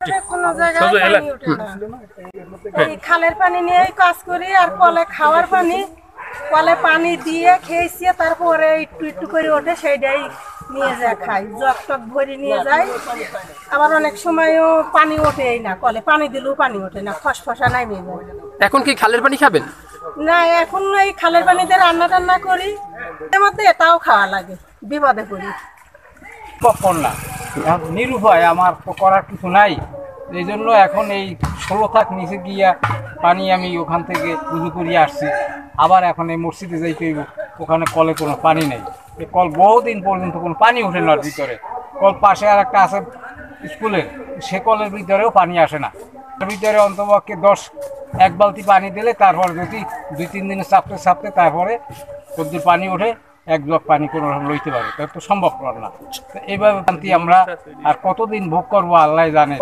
কোনো জায়গায় পানি ওঠে না। এই খালের পানি নিয়েই কাজ করি, আর কলে খাওয়ার পানি, কলে পানি দিয়ে খেয়েছি, তারপরে একটু একটু করে ওঠে, সেইটাই নিয়ে যায় খাই, জগ টক ভরে নিয়ে যায়। আবার অনেক সময়ও পানি ওঠেই না, কলে পানি দিলেও পানি ওঠে না, ফসফসা নামিয়ে যায়। এখন কি খালের পানি খাবেন? না, এখন এই খালের পানিতে রান্না টান্না করি, এর মধ্যে এটাও খাওয়া লাগে, বিপদে পড়ি। কখন না নিরুপায়, আমার করার কিছু নাই, এই জন্য এখন এই 16 থাক নিচে গিয়া পানি আমি ওখান থেকে উজু করিয়ে আসছি। আবার এখন এই মসজিদে যাইতে ওখানে কলে কোনো পানি নেই, এই কল বহুদিন পর্যন্ত কোনো পানি ওঠে না ভিতরে। কল পাশে আর একটা আছে স্কুলের, সে কলের ভিতরেও পানি আসে না। ভিতরে অন্তপক্ষে 1 বালতি পানি দিলে তারপর যদি 2-3 দিনে চাপতে চাপতে তারপরে কদ্দুর পানি ওঠে, 1 জগ পানি কোনো লইতে পারে, তার তো সম্ভব না। এইভাবে শান্তি আমরা আর কতদিন ভোগ করবো আল্লাহ জানে।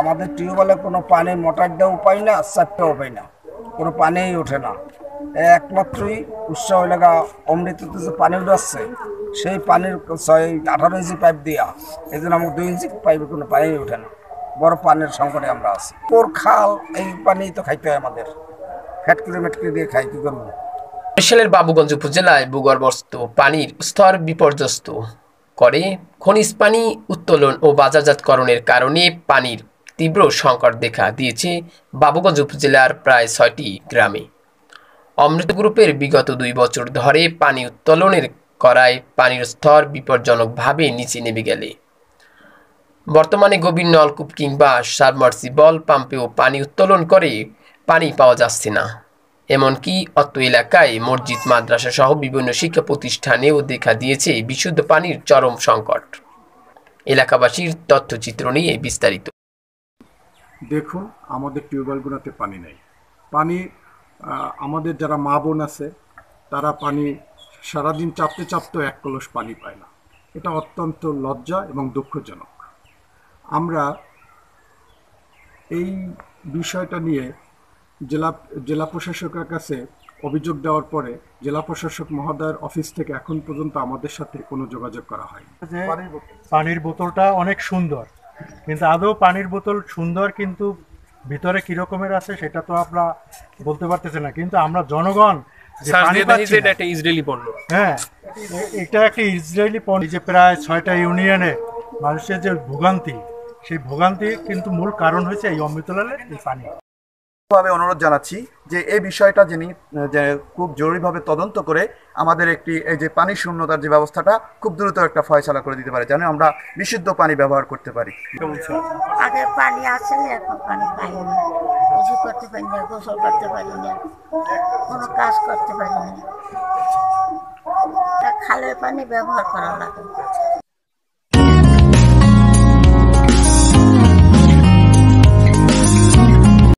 আমাদের টিউবওয়েলে কোনো পানি মোটর দেওয়া পাই না, চাপতেও পাই না, কোনো পানিই ওঠে না। একমাত্রই উৎস হইলে অমৃততে যে পানি উঠাচ্ছে, সেই পানির 18 ইঞ্চি পাইপ দিয়া, এই জন্য আমাকে 2 ইঞ্চি পাইপে কোনো পানি ওঠে না। বড় পানির সংকটে আমরা আছি। ওর খাল, এই পানি তো খাইতে হয় আমাদের, ফ্যাটকিলো মেটকিলো দিয়ে খাই, কি করবো। বরিশালের বাবুগঞ্জ উপজেলায় ভূগর্ভস্থ পানির স্তর বিপর্যস্ত করে খনিজ পানি উত্তোলন ও বাজারজাতকরণের কারণে পানির তীব্র সংকট দেখা দিয়েছে বাবুগঞ্জ উপজেলার প্রায় 6টি গ্রামে। অমৃত গ্রুপের বিগত 2 বছর ধরে পানি উত্তোলনের করায় পানির স্তর বিপজ্জনকভাবে নিচে নেমে গেলে বর্তমানে গভীর নলকূপ কিংবা সাবমার্সিবল পাম্পেও পানি উত্তোলন করে পানি পাওয়া যাচ্ছে না। এমনকি অত্র এলাকায় মসজিদ, মাদ্রাসা সহ বিভিন্ন শিক্ষা প্রতিষ্ঠানেও দেখা দিয়েছে বিশুদ্ধ পানির চরম সংকট। এলাকাবাসীর তথ্যচিত্র নিয়ে বিস্তারিত। দেখুন, আমাদের টিউবওয়েলগুলোতে পানি নেই। পানি আমাদের যারা মা বোন আছে তারা পানি সারাদিন চাপতে চাপতে 1 কলস পানি পায় না। এটা অত্যন্ত লজ্জা এবং দুঃখজনক। আমরা এই বিষয়টা নিয়ে জেলা প্রশাসকের কাছে অভিযোগ দেওয়ার পরে জেলা প্রশাসক মহোদয়ের অফিস থেকে এখন পর্যন্ত আমাদের সাথে কোনো যোগাযোগ করা হয়নি। পানির বোতলটা অনেক সুন্দর, কিন্তু আদৌ পানির বোতল সুন্দর, কিন্তু ভিতরে কি রকমের আছে সেটা তো আমরা বলতে পারতেছি না। কিন্তু আমরা জনগণ একটা ইসরায়েলি পণ্য, হ্যাঁ, এটা একটা ইসরায়েলি পণ্য। যে প্রায় 6টা ইউনিয়নে মানুষের যে ভোগান্তি, সেই ভোগান্তি কিন্তু মূল কারণ হয়েছে এই অমৃতলালের এই পানি। অনুরোধ জানাচ্ছি যে এই বিষয়টা যিনি খুব জরুরিভাবে তদন্ত করে আমাদের একটি এই যে পানি শূন্যতার যে ব্যবস্থাটা খুব দ্রুত একটা ফয়সালা করে দিতে পারে, যেন আমরা বিশুদ্ধ পানি ব্যবহার করতে পারি। আগে পানি আসে না, এখন পানি পাই না, কিছু করতে পারি না, গোসল করতে পারি না, কোনো কাজ করতে পারি না, খালের পানি ব্যবহার করা লাগে।